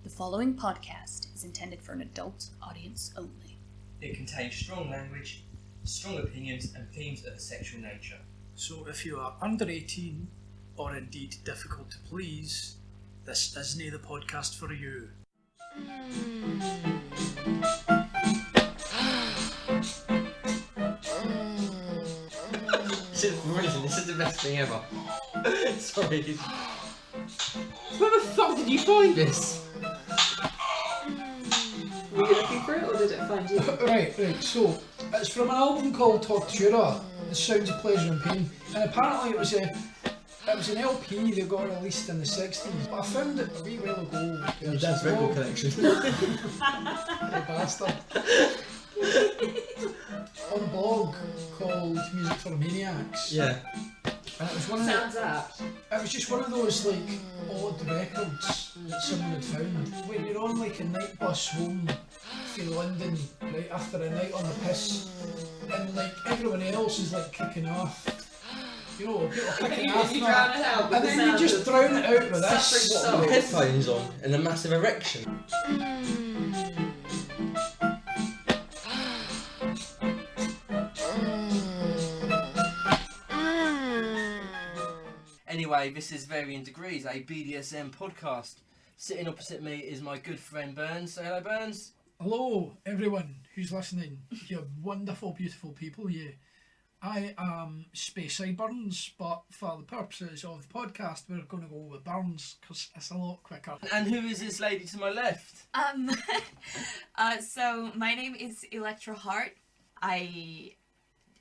The following podcast is intended for an adult audience only. It contains strong language, strong opinions and themes of a sexual nature. So if you are under 18 or indeed difficult to please, this isn't the podcast for you. This is brilliant, this is the best thing ever. Sorry. Where the fuck did you find this? Were you looking for it or did it find you? Right, so it's from an album called Tortura, The Sounds of Pleasure and Pain, and apparently it was an LP that got released in the 60s, but I found it a wee while ago. Your dad's record collection. You bastard. On a blog called Music for Maniacs. Yeah. And it was one of Sounds apt. It was just one of those like odd records that someone had found. When you're on like a night bus home from London, right after a night on the piss, and like everyone else is like kicking off. You know, people kicking off. You drown it out. And then you just drown it out with this. Suffering With headphones on and a massive erection. Anyway, this is Varying Degrees, a BDSM podcast. Sitting opposite me is my good friend Burns. Say hello, Burns. Hello, everyone who's listening. You wonderful, beautiful people. You. I am Speysideburns, but for the purposes of the podcast, we're going to go with Burns because it's a lot quicker. And who is this lady to my left? So my name is E1ectraHeart.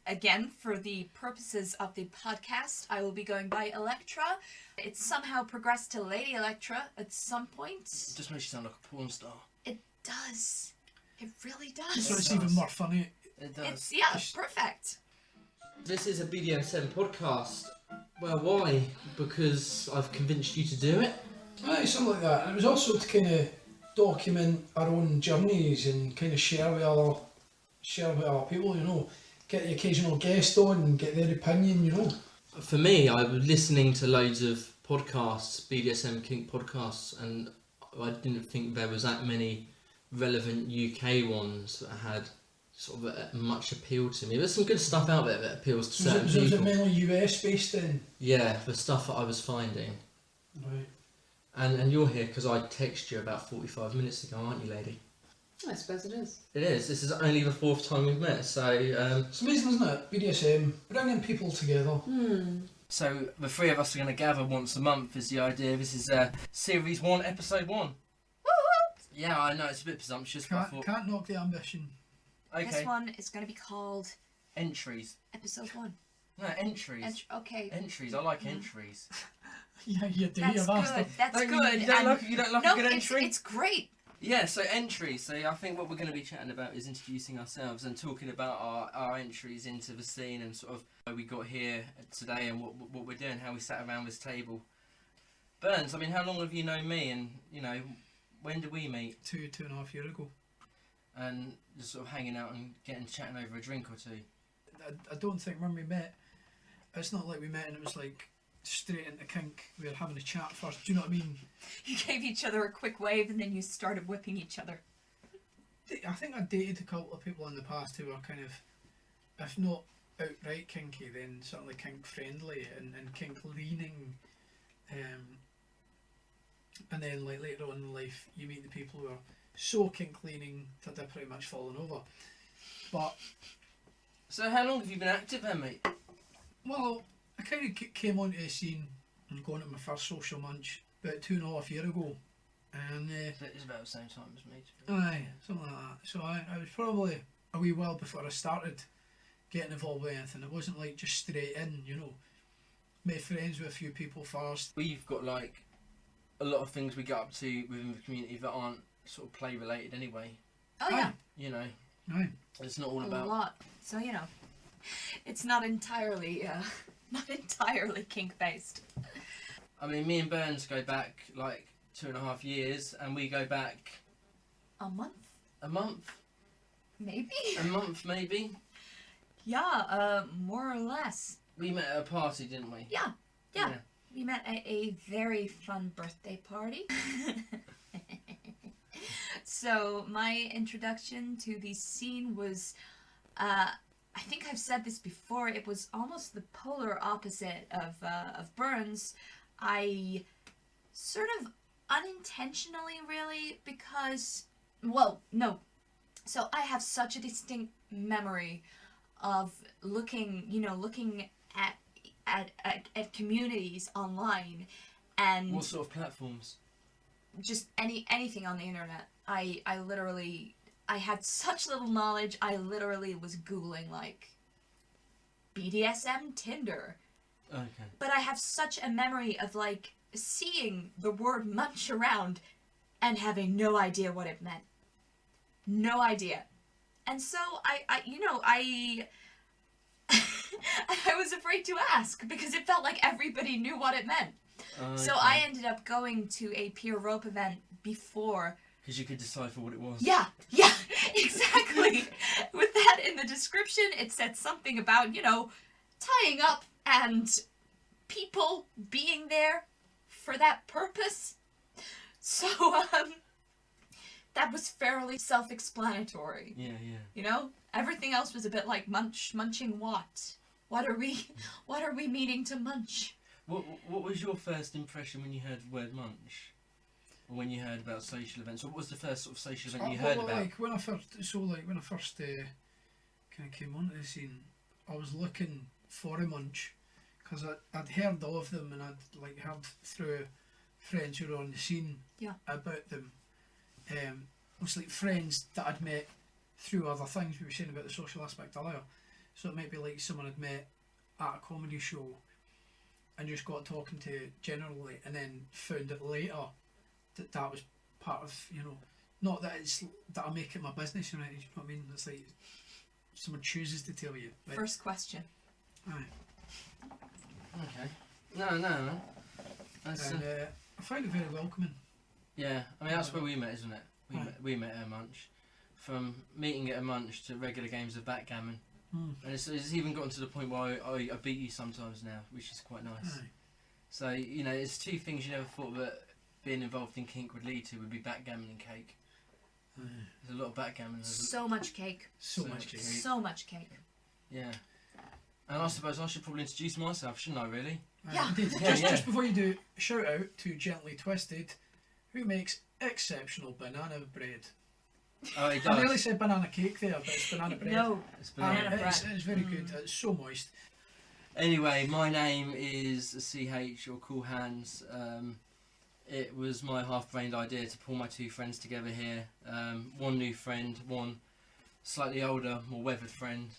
Again, for the purposes of the podcast, I will be going by Electra. It's somehow progressed to Lady Electra at some point. Just makes you sound like a porn star. It does. It really does. So it's even more funny. It does. It's perfect. This is a BDSM podcast. Well, why? Because I've convinced you to do it? Aye, something like that. And it was also to kind of document our own journeys and kind of share with other people, you know. Get the occasional guest on and get their opinion, you know. For me, I was listening to loads of podcasts, BDSM kink podcasts, and I didn't think there was that many relevant UK ones that had sort of much appeal to me. There's some good stuff out there that appeals to certain Was it people. mainly US based then? Yeah, the stuff that I was finding. Right. And you're here because I texted you about 45 minutes ago, aren't you, lady? I suppose it is. It is. This is only the fourth time we've met, so... It's amazing, isn't it? BDSM, bringing people together. So the three of us are going to gather once a month is the idea. This is Series 1, Episode 1. Woo-hoo! Yeah, I know, it's a bit presumptuous, but I thought... Can't knock the ambition. Okay. This one is going to be called Entries. Episode 1. No, entries. Okay. Entries. I like entries. Yeah, you do. That's You've asked good. them. That's You good. don't And like no, a good entry? it's great. Yeah, so entries. So I think what we're going to be chatting about is introducing ourselves and talking about our entries into the scene and sort of how we got here today and what we're doing, how we sat around this table. Burns, I mean, how long have you known me and, you know, when did we meet? 2.5 years ago. And just sort of hanging out and chatting over a drink or two. I don't think when we met, it's not like we met and it was like straight into kink. We were having a chat first. Do you know what I mean? You gave each other a quick wave and then you started whipping each other. I think I dated a couple of people in the past who were kind of, if not outright kinky, then certainly kink friendly and kink leaning. And then like later on in life, you meet the people who are so kink leaning that they're pretty much falling over. But So how long have you been active then, mate? well, I kind of came onto the scene and going to my first social munch about 2.5 years ago, and It's about the same time as me. aye, something like that. So I was probably a wee while before I started getting involved with anything. It wasn't like just straight in, you know. Made friends with a few people first. We've got like a lot of things we get up to within the community that aren't sort of play related anyway. Oh yeah, You know, Aye. it's not all a about. lot. So you know, it's not entirely kink based. I mean, me and Burns go back like 2.5 years, and we go back A month, a month, maybe. maybe. Yeah, more or less. We met at a party, didn't we? Yeah. We met at a very fun birthday party. So my introduction to the scene was, I think I've said this before, it was almost the polar opposite of Burns. I sort of unintentionally, really, because, well, no. So I have such a distinct memory of looking at communities online, and What sort of platforms? just anything on the internet. I had such little knowledge. I literally was Googling like BDSM Tinder. Okay. But I have such a memory of like seeing the word munch around and having no idea what it meant. No idea. And so I I was afraid to ask because it felt like everybody knew what it meant. So I ended up going to a peer rope event before. Because you could decipher what it was. Yeah, exactly. With that in the description, it said something about, tying up and people being there for that purpose. So, that was fairly self-explanatory. Yeah. Everything else was a bit like munching what? What are we meaning to munch? What was your first impression when you heard the word munch? Or when you heard about social events? What was the first sort of social event you heard about? Like when I first kind of came onto the scene, I was looking for a munch because I'd heard of them and I'd like heard through friends who were on the scene about them. It was like friends that I'd met through other things. We were saying about the social aspect earlier, so it might be like someone I'd met at a comedy show and just got talking to generally, and then found it later that was part of, not that it's that I make it my business, you know what I mean? It's like someone chooses to tell you. Right? First question. Aye. Okay. No. That's, And I find it very welcoming. yeah, I mean that's where we met, isn't it? We met at a munch. From meeting at a munch to regular games of backgammon. And it's even gotten to the point where I beat you sometimes now, which is quite nice. Aye. So, it's two things you never thought that being involved in kink would lead to would be backgammon and cake. Aye. There's a lot of backgammon. So much cake. So much cake. So much cake. Yeah. And I suppose I should probably introduce myself, shouldn't I, really? Yeah. Indeed. Just before you do, shout out to Gently Twisted, who makes exceptional banana bread. Oh, he I does. nearly said banana cake there, but it's banana bread. No. It's banana. It's very good. It's so moist. Anyway, my name is CH or Cool Hands. It was my half-brained idea to pull my two friends together here. One new friend, one slightly older, more weathered friend.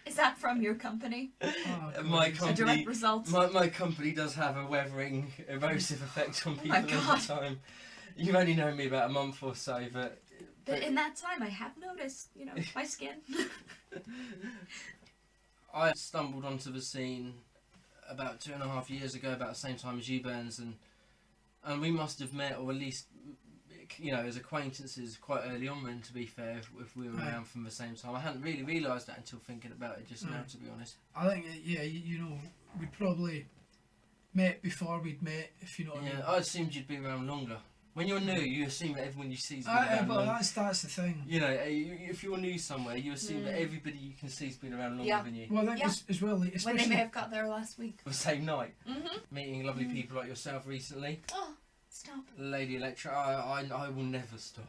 Is that from your company? Oh, My A company, direct result? my company does have a weathering, erosive effect on people my God. all the time. You've only known me about a month or so, but In that time, I have noticed, my skin. I stumbled onto the scene about 2.5 years ago, about the same time as you, Burns, and we must have met, or at least, as acquaintances quite early on then, to be fair, if we were around from the same time. I hadn't really realised that until thinking about it just now, to be honest. I think, we'd probably met before we'd met, if you know what I mean. Yeah, I assumed you'd been around longer. When you're new, you assume that everyone you see has been around But longer. that's the thing. If you're new somewhere, you assume that everybody you can see has been around longer than you. Well, I think as well, like, When especially they may have got there last week. The same night, Mm-hmm. meeting lovely people like yourself recently. Oh, stop. Lady Electra, I will never stop.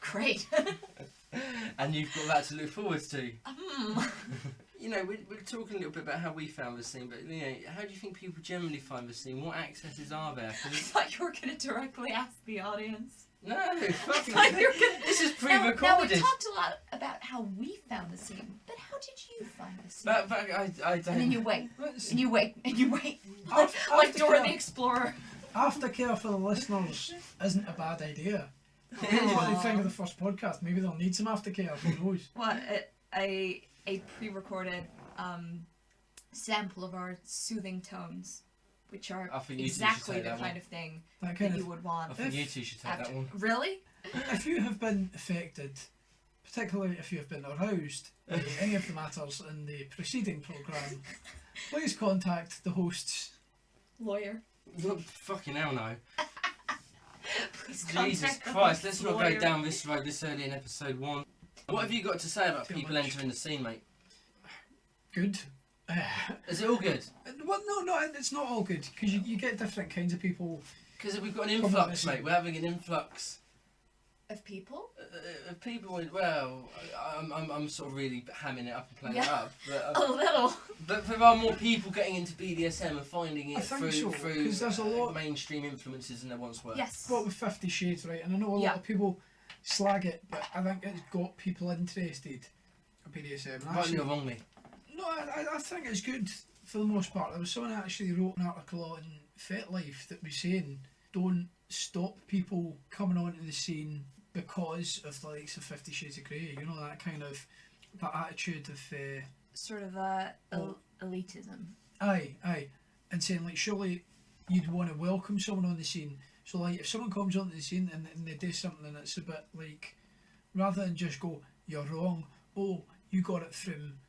Great. And you've got that to look forward to. Mm. We're talking a little bit about how we found the scene, but how do you think people generally find the scene? What accesses are there? I thought you were going to directly ask the audience. No, I fucking thought you were gonna... this is Now we pre-recorded. talked a lot about how we found the scene, but how did you find the scene? But I don't. And then you wait, Let's- and you wait, and you wait. After- Like after Dora care- the Explorer. aftercare for the listeners isn't a bad idea. Depends what they think of the first podcast. Maybe they'll need some aftercare. Who knows? What a pre-recorded sample of our soothing tones, which are I think you two should exactly take the that kind one. of thing That that kind you of. would want. I think you two should take after- that one. Really? If you have been affected, particularly if you have been aroused by any of the matters in the preceding programme, please contact the hosts. Lawyer. Fucking hell no. this content. Jesus of Christ, this let's not go lawyer. down this road this early in episode 1. What have you got to say about Too people much. entering the scene, mate? Good. Is it all good? Well, no, it's not all good because you get different kinds of people. Because we've got an Come on, influx, listen. mate. We're having an influx Of people? of people. Well, I'm sort of really hamming it up and playing it Yeah. up, but, A little. but there are more people getting into BDSM and finding I it think through so, 'cause there's a lot- mainstream influences than there once were. Yes. What with 50 Shades, right? And I know a lot Yeah. of people slag it, but I think it's got people interested in BDSM. And Rightly actually- or wrongly. No, I think it's good for the most part. There was someone that actually wrote an article on FetLife that was saying don't stop people coming onto the scene because of the likes of 50 Shades of Grey. You know, that kind of that attitude of Sort of elitism. aye, and saying like surely you'd want to welcome someone on the scene. So like if someone comes onto the scene and they do something that's a bit like, rather than just go you're wrong, oh you got it from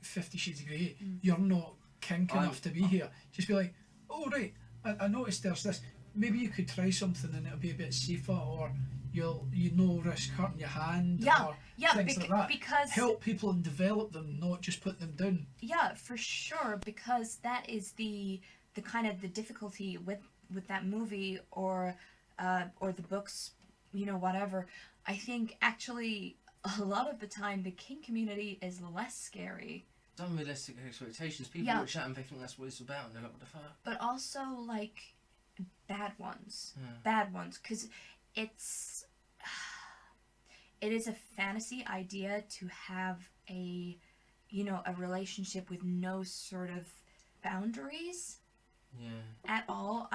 50 Shades of Grey, you're not kink enough to be here. Just be like, oh right, I noticed there's this. Maybe you could try something and it'll be a bit safer, or you no risk hurting your hand, or Yeah, things like that. because Help people and develop them, not just put them down. yeah, for sure, because that is the kind of the difficulty with that movie or the books, you know, whatever. I think actually a lot of the time the kink community is less scary, Unrealistic expectations. People Yeah. watch that and they think that's what it's about, and they're like, what the fuck? but also like bad ones. Yeah. Bad ones, because it is a fantasy idea to have a relationship with no sort of boundaries Yeah. at all.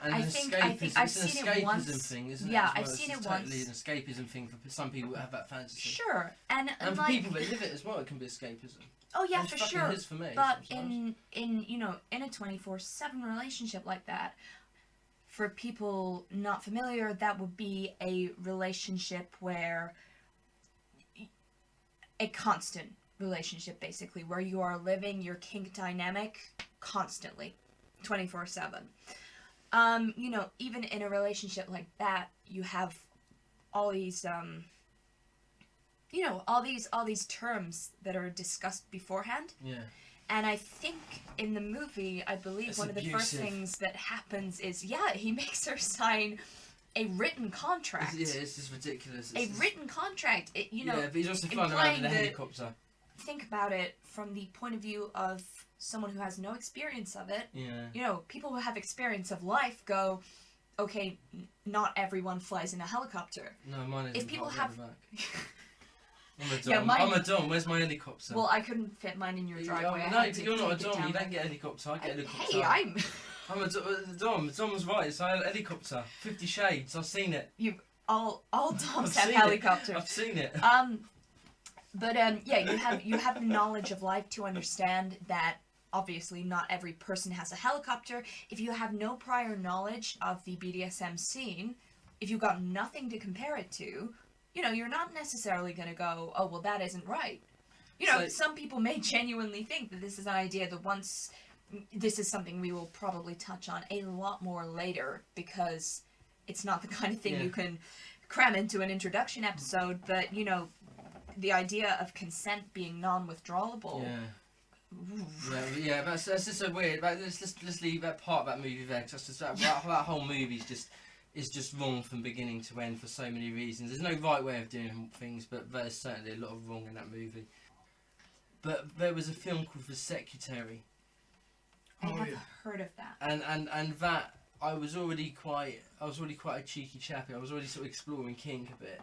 And I an think escapism- I've it's an seen it escapism once. thing, isn't Yeah, it? as I've well? seen It's it totally once. an escapism thing for some people that have that fantasy. Sure, and And for like, people that live it as well, it can be escapism. oh yeah, It for fucking sure. is for me. But sometimes. in a 24/7 relationship like that, for people not familiar, that would be a relationship where a constant relationship, basically, where you are living your kink dynamic constantly, 24/7. Even in a relationship like that, you have all these all these terms that are discussed beforehand. Yeah. And I think in the movie, I believe It's one of the first abusive. things that happens is, he makes her sign a written contract. It's just ridiculous. A It's written contract. yeah, but he's also flying around in a implying that- helicopter. Think about it from the point of view of someone who has no experience of it. Yeah. People who have experience of life go, okay, not everyone flies in a helicopter. No, mine isn't. If people I'll have- go back. I'm a dom. Yeah, mine- I'm a dom. Where's my helicopter? Well, I couldn't fit mine in your driveway. I No, had to you're not a take it dom. down You there. don't get a helicopter. I get a helicopter. Hey, I'm a dom. Dom's right. It's a helicopter. 50 Shades. I've seen it. all doms I've have seen it. helicopters. I've seen it. You have the knowledge of life to understand that obviously not every person has a helicopter. If you have no prior knowledge of the BDSM scene, if you've got nothing to compare it to, you're not necessarily going to go, oh, well, that isn't right. So- Some people may genuinely think that this is an idea that once, this is something we will probably touch on a lot more later, because it's not the kind of thing Yeah. you can cram into an introduction episode, but, the idea of consent being non-withdrawable. Yeah. Yeah, that's just so weird. Let's leave that part of that movie there, because that whole movie is just wrong from beginning to end for so many reasons. There's no right way of doing things, but there's certainly a lot of wrong in that movie. But there was a film called The Secretary, I Oh, have yeah. heard of that. and that I was already quite a cheeky chappy. I was already sort of exploring kink a bit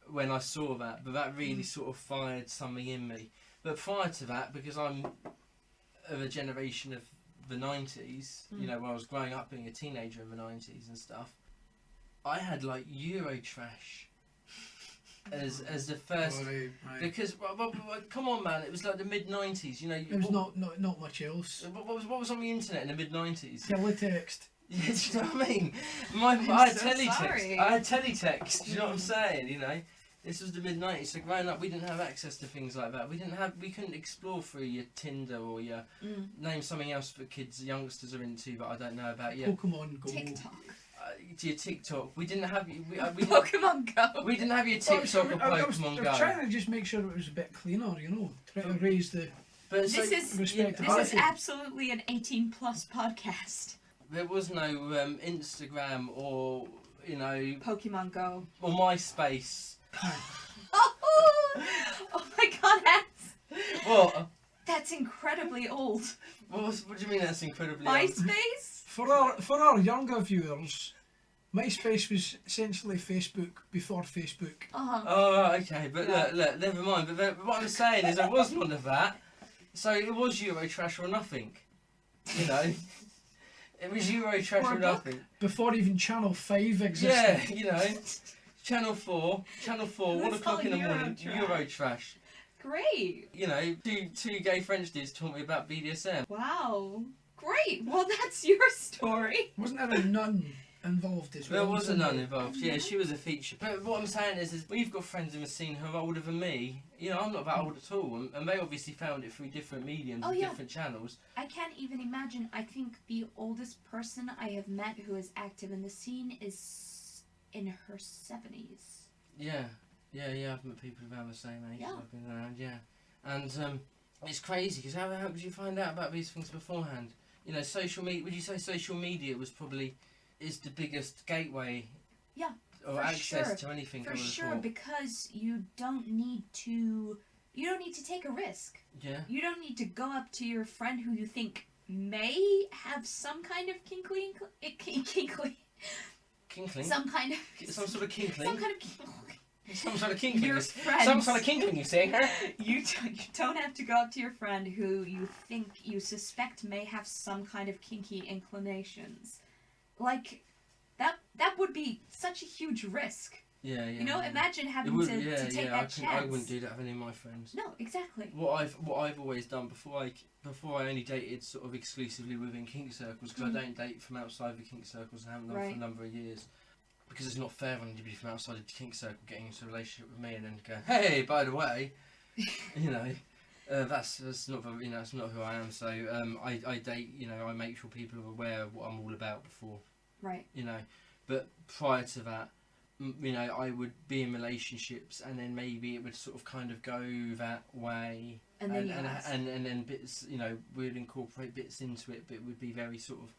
when I saw that, but that really sort of fired something in me. But prior to that, because I'm of a generation of the 90s, when I was growing up being a teenager in the 90s and stuff, I had like Eurotrash as the first. Oh, right. Because well, come on, man, it was like the mid 90s. There was not much else. What was on the internet in the mid 90s? Teletext. Yeah, do you know what I mean? I had so teletext. sorry. I had teletext. Do you know what I'm saying? This was the mid 90s. So growing up, we didn't have access to things like that. We couldn't explore through your Tinder or your name something else that youngsters are into that I don't know about yet. Pokemon Go. TikTok. to your TikTok. We didn't have you. We Pokemon Go. we didn't have your TikTok or I was Pokemon Go. trying to just make sure it was a bit cleaner, you know, trying to raise the But This is respectability. absolutely an 18+ podcast. there was no Instagram or Pokemon Go. or MySpace. Oh my God, What? that's incredibly old. What do you mean that's incredibly old? MySpace? For our younger viewers, MySpace was essentially Facebook before Facebook. Oh, right, okay, but look, never mind. But what I'm saying is there was none of that. So it was Eurotrash or nothing. You know? It was Eurotrash or nothing. Before even Channel 5 existed. Yeah, you know. Channel 4, 1 That's o'clock in the morning, Eurotrash. Eurotrash. Great. You know, two gay French dudes taught me about BDSM. Wow. Great. Well, that's your story. Wasn't there a nun involved as well? There was a nun involved, yeah, she was a feature. But what I'm saying is we've got friends in the scene who are older than me. You know, I'm not that old at all, and they obviously found it through different mediums and different channels. I can't even imagine. I think the oldest person I have met who is active in the scene is in her 70s. Yeah, I've met people around the same age. Yeah. I've been around, and it's crazy because how did you find out about these things beforehand? You know, social media. Would you say social media is the biggest gateway? Yeah, Or for access sure. to anything. For sure, because you don't need to take a risk. Yeah. You don't need to go up to your friend who you think may have some kind of kinkling, Kinkling. some kind of sort of kinkling. some kind of Some sort of kinkling. Your friends. Some sort of kinkling. You say? you don't have to go up to your friend who you suspect may have some kind of kinky inclinations. Like that would be such a huge risk. Yeah. You know, imagine having to take that chance. I wouldn't do that with any of my friends. No, exactly. What I've always done before I only dated sort of exclusively within kink circles, because I don't date from outside the kink circles and haven't done for a number of years, because it's not fair on anybody from outside the kink circle getting into a relationship with me and then go, hey, by the way, you know, that's not that's not who I am. So I date, you know, I make sure people are aware of what I'm all about before. Right. You know, but prior to that, you know, I would be in relationships, and then maybe it would sort of kind of go that way, and then bits, you know, we'd incorporate bits into it, but it would be very sort of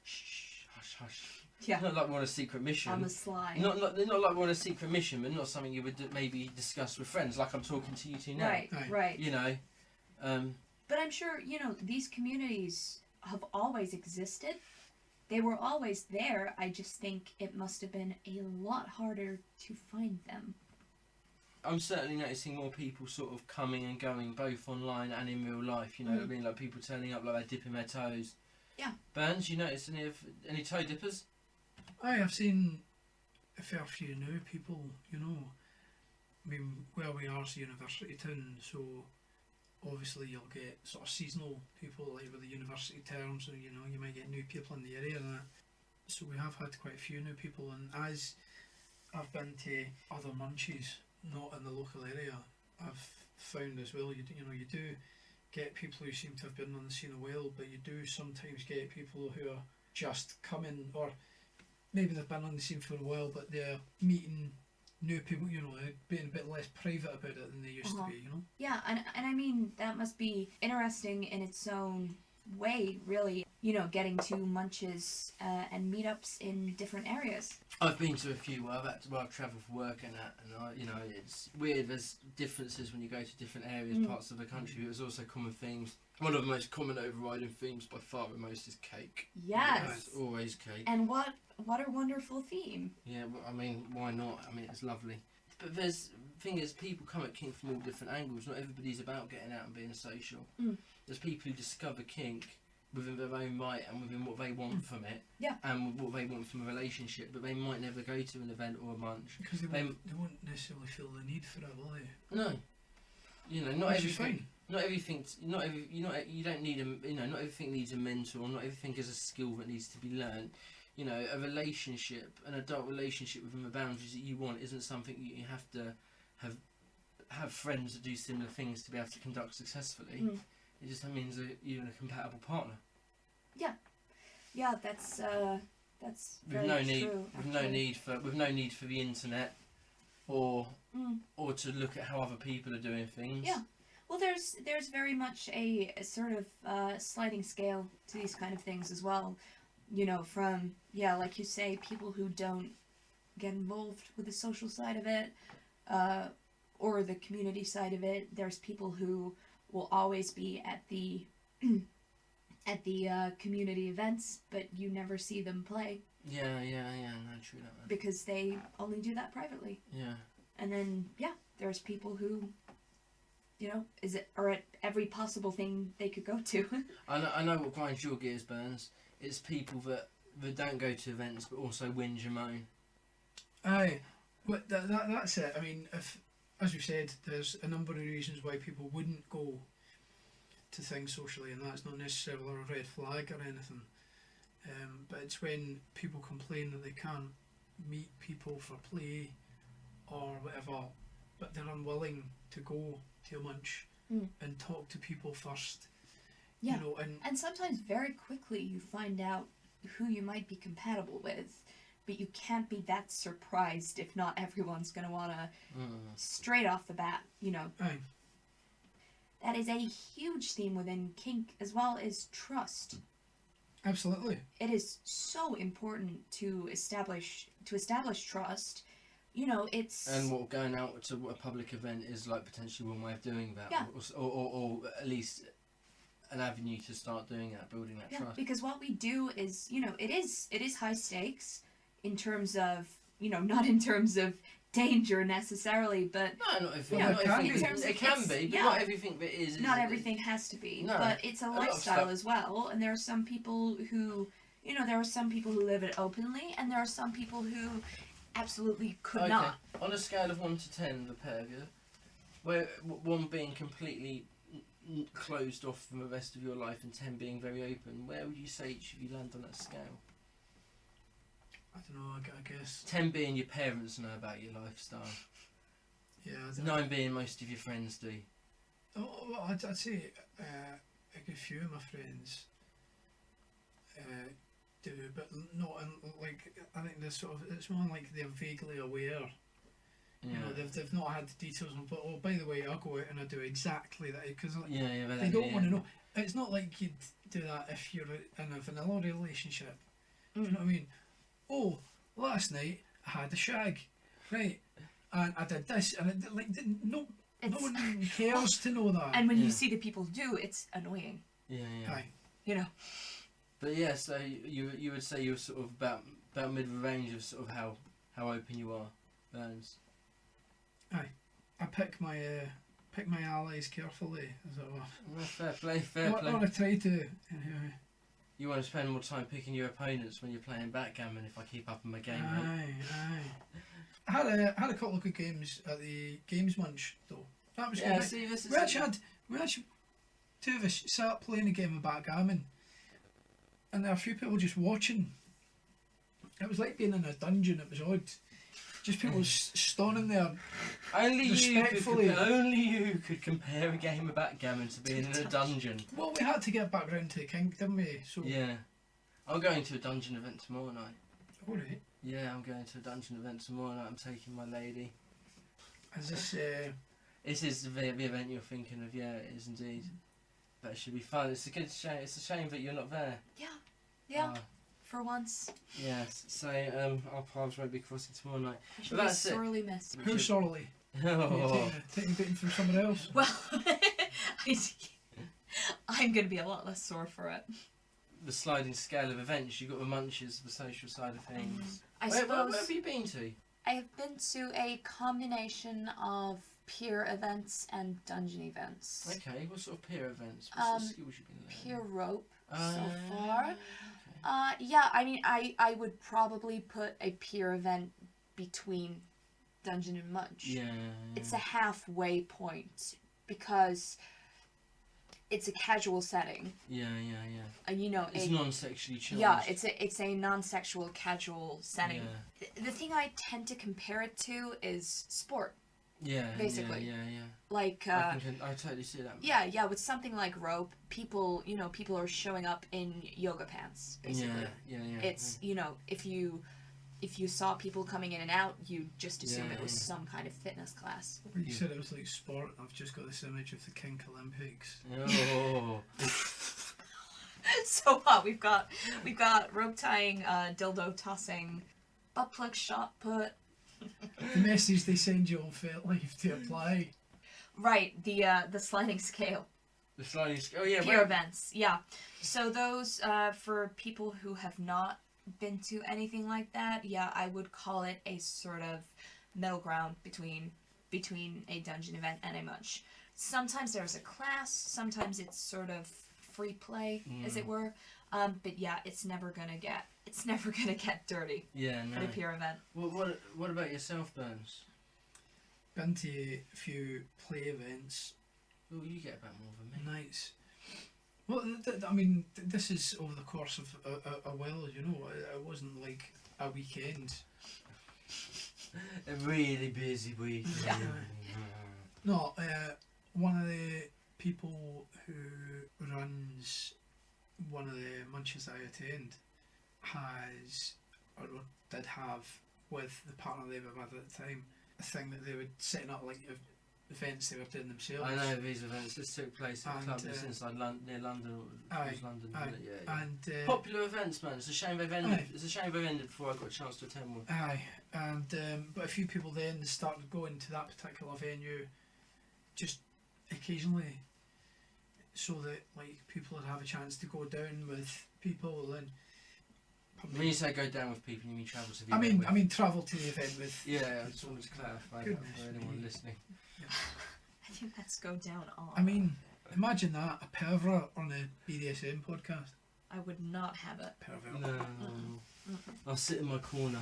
shh, hush, hush. Yeah. Not like we're on a secret mission. On the sly. Not like we're on a secret mission, but not something you would maybe discuss with friends, like I'm talking to you two now. Right. You know. But I'm sure, you know, these communities have always existed. They were always there. I just think it must have been a lot harder to find them. I'm certainly noticing more people sort of coming and going, both online and in real life. You know what I mean? Like people turning up like they're dipping their toes. Yeah. Burns, you notice any toe dippers? I've seen a fair few new people, you know. I mean, where we are is a university town, so obviously you'll get sort of seasonal people like with the university terms, so you know, you might get new people in the area and that. So we have had quite a few new people, and as I've been to other munchies, not in the local area, I've found as well, you do get people who seem to have been on the scene a while, but you do sometimes get people who are just coming, or maybe they've been on the scene for a while, but they're meeting new people, you know, being a bit less private about it than they used to be, you know? Yeah, and I mean, that must be interesting in its own way, really, you know, getting to munches and meetups in different areas. I've been to a few where I've travelled for work and that, and you know, it's weird, there's differences when you go to different areas, parts of the country, but there's also common themes. One of the most common overriding themes by far and most is cake. Yes. Yeah, it's always cake. And what a wonderful theme. Yeah, well, I mean, why not? I mean, it's lovely. But the thing is, people come at kink from all different angles. Not everybody's about getting out and being social. There's people who discover kink within their own right and within what they want from it. Yeah. And what they want from a relationship, but they might never go to an event or a munch. Because they won't necessarily feel the need for it, will they? No. You know, not Which everything. is fine. Not everything. You don't need a. You know, not everything needs a mentor. Not everything is a skill that needs to be learned. You know, a relationship, an adult relationship within the boundaries that you want, isn't something you have to have friends that do similar things to be able to conduct successfully. It just means that you're a compatible partner. Yeah, that's That's With very no need, true. with no actually. need for the internet, or to look at how other people are doing things. Yeah. Well, there's very much a sort of sliding scale to these kind of things as well. You know, from like you say, people who don't get involved with the social side of it, or the community side of it. There's people who will always be at the community events, but you never see them play Yeah, no, true that. because they only do that privately. Yeah. And then there's people who, are at every possible thing they could go to. I know what grinds your gears, Burns. It's people that don't go to events but also whinge and moan. Aye, but that's it. I mean, if, as we said, there's a number of reasons why people wouldn't go to things socially, and that's not necessarily a red flag or anything. But it's when people complain that they can't meet people for play or whatever, but they're unwilling to go to a munch and talk to people first. Yeah. You know, And sometimes very quickly you find out who you might be compatible with, but you can't be that surprised if not everyone's going to want to, straight off the bat, aye. That is a huge theme within kink, as well as trust. Absolutely. It is so important to establish trust. It's... And what going out to a public event is like potentially one way of doing that, Yeah. or at least an avenue to start doing that, building that trust. Because what we do is, it is high stakes in terms of, not in terms of danger necessarily, but No, not everything. Yeah, not it can everything. be. It can be, but Yeah. not everything that is. not everything has to be. No, But it's a lot of lifestyle stuff- as well, and there are some people who, there are some people who live it openly, and there are some people who absolutely could not. On a scale of 1 to 10, the pair of you, where 1 being completely closed off from the rest of your life and 10 being very open, where would you say each of you land on that scale? I don't know, I guess. 10 being your parents know about your lifestyle. Yeah, I don't know. 9 being most of your friends do. Oh, well, I'd say a good few of my friends do, but not in, like, I think they're sort of, it's more like they're vaguely aware. Yeah. You know, they've not had the details on, but oh, by the way, I'll go out and I do exactly that, because Yeah, but they don't want to know. It's not like you'd do that if you're in a vanilla relationship. Do you know what I mean? Oh, last night I had a shag, right? And I did this, and it no one cares to know that. And when you Yeah. see the people do, it's annoying. Yeah. Aye. But yeah, so you would say you're sort of about mid range of sort of how open you are, Burns. I pick my allies carefully, as it were. Well, fair play. Or I try to, anyway. You want to spend more time picking your opponents when you're playing backgammon if I keep up on my game, right? Aye. I had a couple of good games at the Games Munch though. That was Yeah, good. see, this is... We actually, two of us sat playing a game of backgammon, and there were a few people just watching. It was like being in a dungeon. It was odd. Just people standing there. Only respectfully. only you could compare a game of backgammon to being in a dungeon. Well, we had to get back round to the kink, didn't we? So Yeah. I'm going to a dungeon event tomorrow night. alright. Yeah, I'm going to a dungeon event tomorrow night. I'm taking my lady. Is this This is the event you're thinking of, yeah, it is indeed. But it should be fun. It's a good shame. It's a shame that you're not there. Yeah, Ah, for once. yes. So our paths won't be crossing tomorrow night. I should But be that's it. sorely missed. who's sorely? Oh. Taking baiting from somebody else? Well, I'm going to be a lot less sore for it. The sliding scale of events. You've got the munches, the social side of things. I Where suppose have you been to? I have been to a combination of peer events and dungeon events. Okay, what sort of peer events? What sort of skills you been learning? Peer rope so Ah, far. okay. Yeah, I mean, I would probably put a peer event between dungeon and munch. Yeah. It's a halfway point because it's a casual setting, Yeah. and It's non-sexually charged. yeah, it's a non-sexual casual setting. Yeah. The thing I tend to compare it to is sport. Yeah. Basically. Yeah. Like, I totally see that. yeah, with something like rope, people are showing up in yoga pants, basically. Yeah. It's, if you saw people coming in and out, you just assume it was some kind of fitness class. When you said it was like sport, I've just got this image of the Kink Olympics. Oh. So what? We've got rope tying, dildo tossing, butt plug shot put. The message they send you on FetLife to apply. Right, the sliding scale. The sliding scale. Oh yeah. Peer events, yeah. So those for people who have not been to anything like that, yeah, I would call it a sort of middle ground between a dungeon event and a munch. Sometimes there's a class, sometimes it's sort of free play, as it were. But yeah, it's never gonna get dirty. Yeah, no. At a peer event. What about yourself, Burns? Been to a few play events. Oh, you get about more than me. Nice. Well, this is over the course of a while, it wasn't like a weekend. A really busy week. Yeah. No, one of the people who runs one of the munches I attend did have, with the partner they were with at the time, a thing that they were setting up, like events they were doing themselves. I know these events. This took place at a club that's inside near London. It was London, wasn't it? Yeah. And popular events, man. It's a shame they've ended. It's a shame they've ended before I got a chance to attend one. Aye, and but a few people then started going to that particular venue, just occasionally, so that like people would have a chance to go down with people and. When you say go down with people, you mean travel to the I event mean travel to the event with. Yeah, I just wanted to clarify that for anyone listening. I think that's go down on. I mean, imagine that, a pervert on a BDSM podcast. I would not have it. Pervert. No. I'll sit in my corner.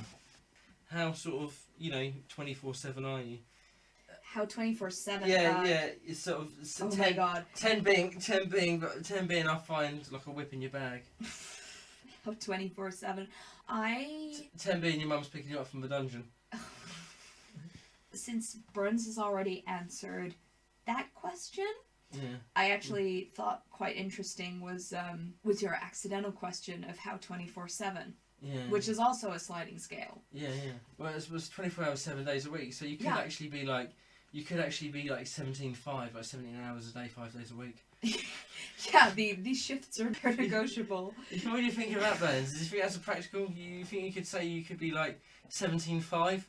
How sort of, 24/7 are you? How 24/7? Yeah. It's sort of. Oh my god. 10 being I find like a whip in your bag. How 24/7? 10 being your mum's picking you up from the dungeon. Since Burns has already answered that question, Yeah. I actually thought quite interesting was your accidental question of how 24/7, Yeah. which is also a sliding scale. Yeah. Well, it was 24 hours, 7 days a week, so you could actually be like 17.5, like 17 hours a day, 5 days a week. Yeah, these shifts are negotiable. What do you think of that, Burns? Do you think that's a practical? You think you could say you could be like 17.5?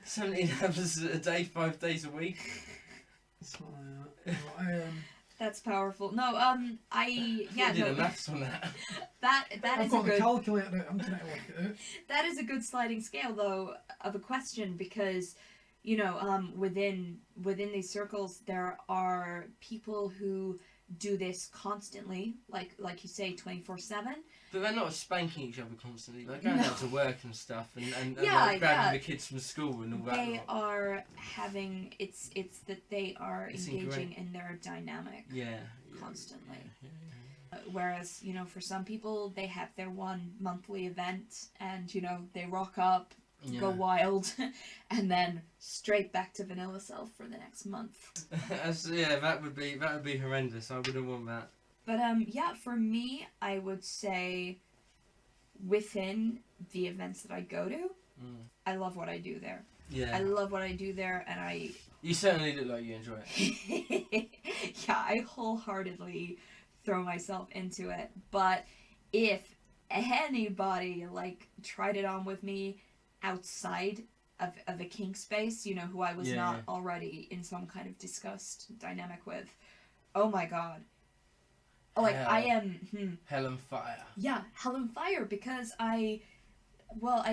17 hours a day, 5 days a week? That's powerful. No, I did the maths on that. That I've is got a the good. calculator out. I'm trying to work it out. That is a good sliding scale, though, of a question because, within these circles there are people who do this constantly, like you say, 24/7. But they're not spanking each other constantly. They're going out to work and stuff, and Yeah, like grabbing yeah. the kids from school and all that. They lot. are having it's that they are It's engaging in their dynamic Yeah. constantly. Yeah. Whereas, for some people, they have their one monthly event and, they rock up, go wild, and then straight back to vanilla self for the next month. That would be horrendous. I wouldn't want that. But, for me, I would say within the events that I go to, I love what I do there. Yeah. I love what I do there, and You certainly look like you enjoy it. yeah, I wholeheartedly throw myself into it. But if anybody tried it on with me outside of a kink space, who I was not already in some kind of disgust dynamic with, oh my god. I am Hell and fire. Yeah, hell and fire, because I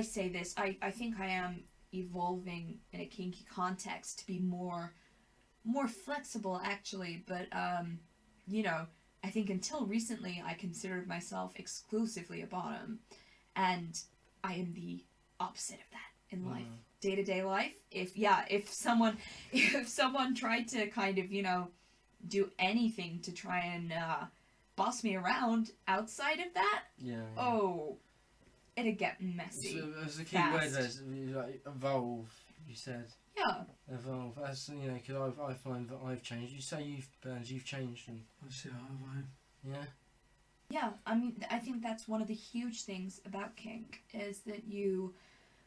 say this, I think I am evolving in a kinky context to be more flexible, actually, but I think until recently I considered myself exclusively a bottom, and I am the opposite of that in life, day-to-day life. If someone tried to kind of do anything to try and boss me around outside of that, it'd get messy. So there's a key fast. word there, evolve. you said. Yeah. Evolve. As you know, because I find that I've changed. You say you've changed, and I say I have. yeah. Yeah, I mean, I think that's one of the huge things about kink is that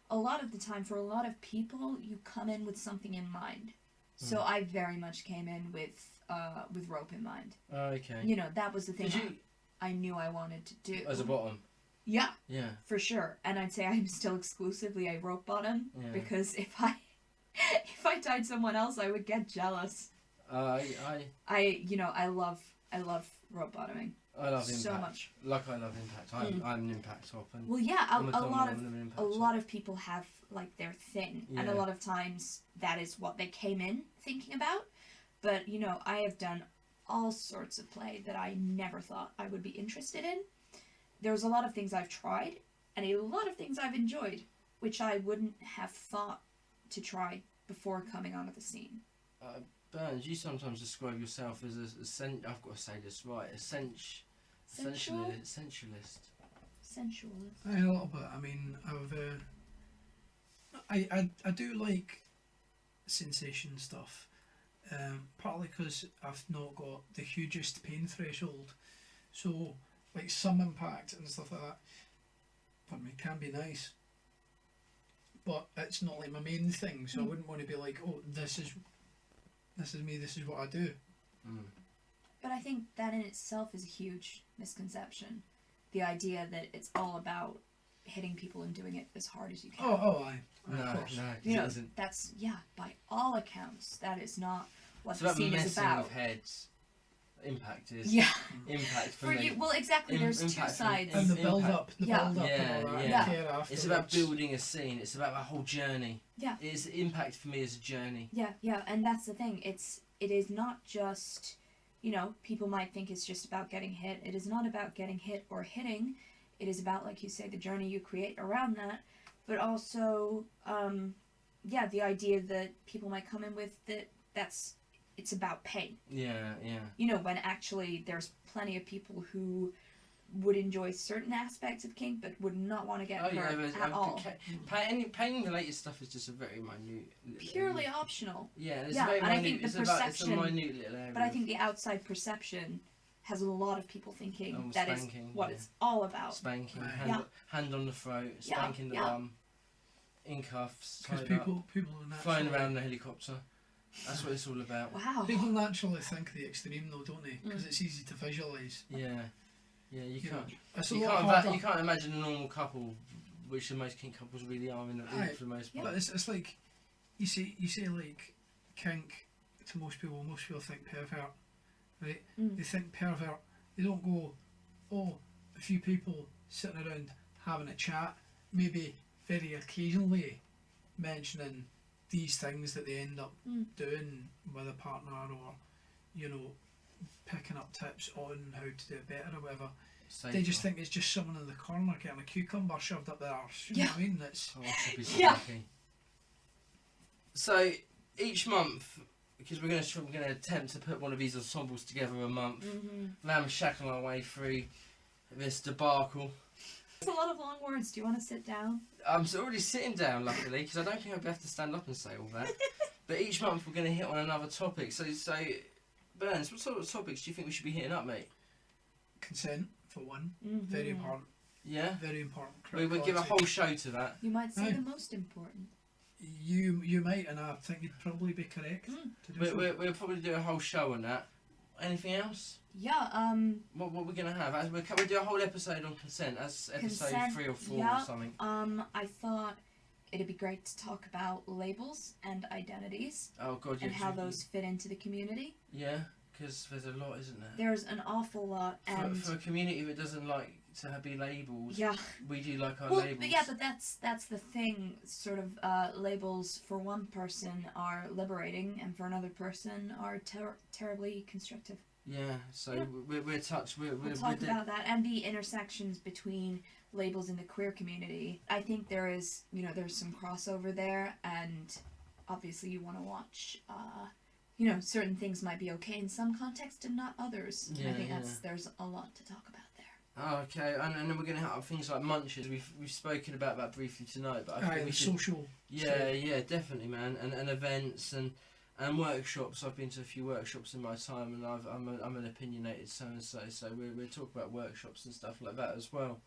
a lot of the time, for a lot of people, you come in with something in mind. So I very much came in with rope in mind. Oh, okay. You know, that was the thing Did you I knew I wanted to do. as a bottom? Yeah, Yeah. for sure. And I'd say I'm still exclusively a rope bottom Yeah. because if I tied someone else, I would get jealous. I love rope bottoming. love impact so much. Like I love impact. I'm an impact top, and Well, yeah, I'm a lot of I'm an impact a top. lot of people have like their thing, and a Yeah. lot of times that is what they came in thinking about. But you know, I have done all sorts of play that I never thought I would be interested in. There's a lot of things I've tried, and a lot of things I've enjoyed, which I wouldn't have thought to try before coming onto the scene. Burns, you sometimes describe yourself as I've got to say this right, Sensual? sensualist. Sensualist. A little bit. I mean, I do like sensation stuff, partly because I've not got the hugest pain threshold, so like some impact and stuff like that, for me, can be nice, but it's not like my main thing. So I wouldn't want to be like, oh, this is me. This is what I do. But I think that in itself is a huge misconception. The idea that it's all about hitting people and doing it as hard as you can. Aye. No, Of course. no, You it know, isn't. that's, by all accounts, that is not what It's the about scene is messing about. with heads. Impact is. Yeah. Impact for For me. you, well, exactly. There's two Impact sides. And the Impact. build up, Yeah. and all that. Yeah. Care afterwards. It's about building a scene. It's about a whole journey. Yeah. It's impact for me as a journey. Yeah, and that's the thing. It is not just, people might think it's just about getting hit. It is not about getting hit or hitting. It is about, like you say, the journey you create around that. But also, the idea that people might come in with it's about pain. Yeah. When actually there's plenty of people who would enjoy certain aspects of kink but would not want to get hurt at all. Pain-related stuff is just a very minute. Purely area. optional. Yeah, it's Yeah, very and I minute. think the It's it's a perception- minute little area. But I think the outside perception has a lot of people thinking that is spanking, what yeah. it's all about. Spanking, Yeah. hand on the throat, Yeah, spanking the yeah. bum, in cuffs, Because tied up, people flying naturally, around in a helicopter. That's what it's all about. Wow. people naturally think the extreme though, don't they? Because Mm. it's easy to visualise. Yeah, you You can't. know, it's a You lot can't, harder. you can't imagine a normal couple, which the most kink couples really are Aye. for the most Yeah. part. But it's like you say like kink to most people. Most people think pervert, right? Mm. They think pervert. They don't go, oh, a few people sitting around having a chat, maybe very occasionally mentioning these things that they end up doing with a partner, or picking up tips on how to do it better or whatever. They just think it's just someone in the corner getting a cucumber shoved up their arse. You know what I mean? It's Oh, should be so Yeah. lucky. So each month, because we're going to attempt to put one of these ensembles together a month, ramshackle our way through this debacle. It's a lot of long words. Do you want to sit down? I'm already sitting down, luckily, because I don't think I'll have to stand up and say all that. But each month we're going to hit on another topic. So Burns, what sort of topics do you think we should be hitting up, mate? consent for one. Mm-hmm. Very important. Yeah? Very important. We'll give a whole show to that. You might say Aye. the most important. You might, and I think you'd probably be correct to do so. We'll probably do a whole show on that. Anything else? Yeah, What we're going to have? We'll do a whole episode on consent. That's episode Consent, 3 or 4 yeah. or something. I thought it'd be great to talk about labels and identities Oh, God, and yeah. how those fit into the community. Yeah, because there's a lot, isn't there? There's an awful lot, and For a community that doesn't like to be labelled, yeah. we do like our Well, labels. but yeah, but that's the thing. Sort of labels for one person are liberating, and for another person are terribly constrictive. Yeah, so Yeah. we're touched. We'll talk about that and the intersections between labels in the queer community. I think there's some crossover there, and obviously you want to watch. Certain things might be okay in some context and not others. And I think there's a lot to talk about there. Oh, okay, and then we're going to have things like munches. We've spoken about that briefly tonight, but I think we should. Social. Yeah, definitely, man, and events and workshops. I've been to a few workshops in my time, and I'm an opinionated so and so. So we're talking about workshops and stuff like that as well.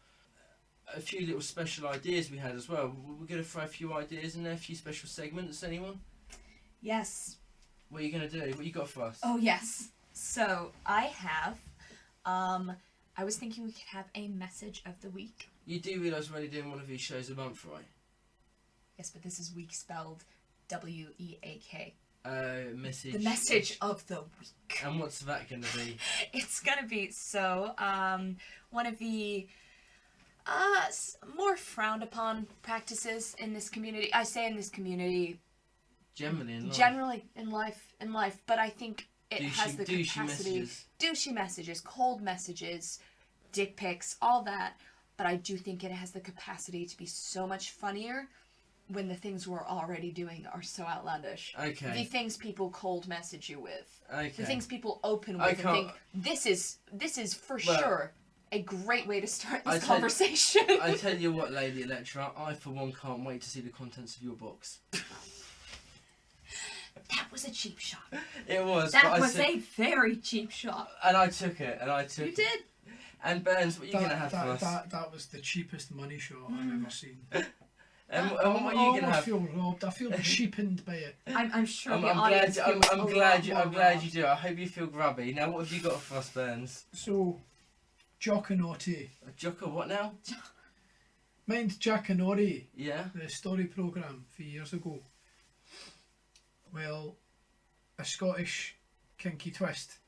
A few little special ideas we had as well. We're going to throw a few ideas in there, a few special segments. Anyone? Yes. What are you going to do? What you got for us? Oh, yes. So, I have, I was thinking we could have a message of the week. You do realise we're only doing one of these shows a month, right? Yes, but this is week spelled W-E-A-K. Message. The message of the week. And what's that going to be? It's going to be, one of the more frowned upon practices in this community. I say in this community. Generally in life. Generally in life, but I think it has the douchey capacity. messages. Douchey messages, cold messages, dick pics, all that. But I do think it has the capacity to be so much funnier when the things we're already doing are so outlandish. Okay. The things people cold message you with. Okay. The things people open with and think, this is for sure a great way to start this conversation. I tell you what, Lady Electra, I for one can't wait to see the contents of your box. That was a cheap shot. It was. That was a very cheap shot. And I took it. You did. And Burns, what are you going to have for us? That was the cheapest money shot I've ever seen. And what are you going to have? I feel robbed. I feel cheapened by it. I'm sure I'm the audience feels I'm glad robbed. you do. I hope you feel grubby. Now, what have you got for us, Burns? So, Jock and Naughty. Jocker, what now? Mind Jack and Naughty, Yeah. the story programme a few years ago. Well, a Scottish kinky twist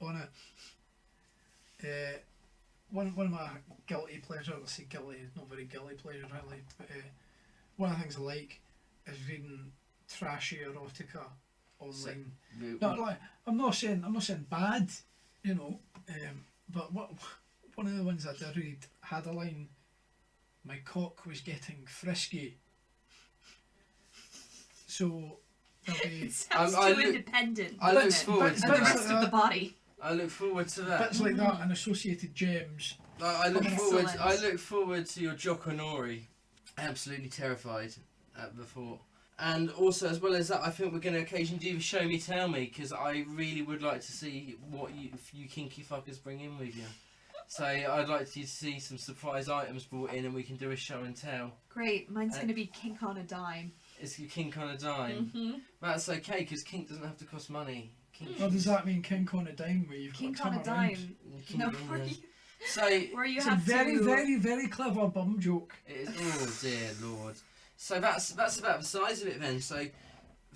on it. One of my guilty pleasures, I say guilty, not very guilty pleasure really, but one of the things I like is reading trashy erotica online. I'm not saying bad, you know, but one of the ones I did read had a line, "My cock was getting frisky." So it sounds too independent. I look forward to the rest of the body. I look forward to that. Bits like that and associated gems. I look forward to your Jokonori. Absolutely terrified at the thought. And also, as well as that, I think we're going to occasionally do the Show Me Tell Me, because I really would like to see what you kinky fuckers bring in with you. So I'd like to see some surprise items brought in, and we can do a show and tell. Great, mine's going to be kink on a dime. It's your kink on a dime. Mm-hmm. That's okay, because kink doesn't have to cost money. Well, does that mean kink on a dime where you've kink got on a dime? No, so where you it's have a very, to... very, very clever bum joke. It is, oh dear Lord. So that's about the size of it then. So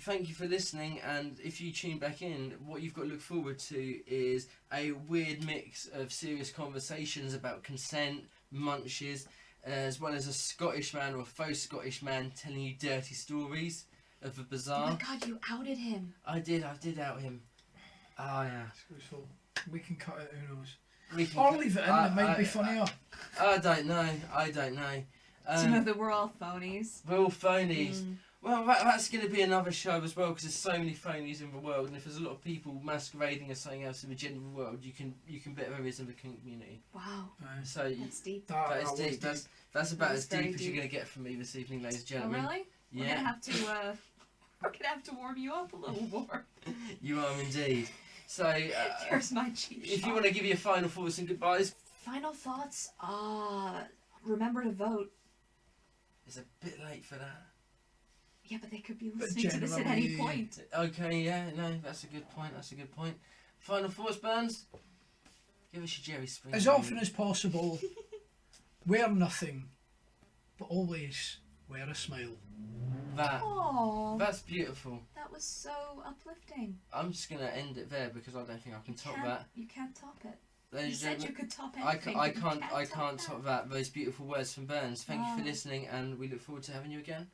thank you for listening, and if you tune back in, what you've got to look forward to is a weird mix of serious conversations about consent, munches, as well as a Scottish man or a faux Scottish man telling you dirty stories of the bizarre. Oh my god, you outed him. I did out him. Oh yeah. So we can cut it, who knows? Or leave it in, it might be funnier. I don't know. Do you know that we're all phonies? We're all phonies. Well, that's going to be another show as well, because there's so many phonies in the world, and if there's a lot of people masquerading as something else in the general world, you can bet there is in the community. Wow. So that's deep. That is deep. That's about as deep as you're going to get from me this evening, ladies and gentlemen. Oh, really? Yeah. We're gonna have to warm you up a little more. You are indeed. So here's my cheap shot. If you want to give your final thoughts and goodbyes. Final thoughts? Remember to vote. It's a bit late for that. Yeah, but they could be listening to this at any point. Okay, yeah, no, that's a good point. Final thoughts, Burns? Give us your Jerry Springer. As often as possible, wear nothing, but always wear a smile. That's beautiful. That was so uplifting. I'm just going to end it there because I don't think I can top that. You can't top it. Ladies you said you could top anything. I can't top that. Those beautiful words from Burns. Thank you for listening, and we look forward to having you again.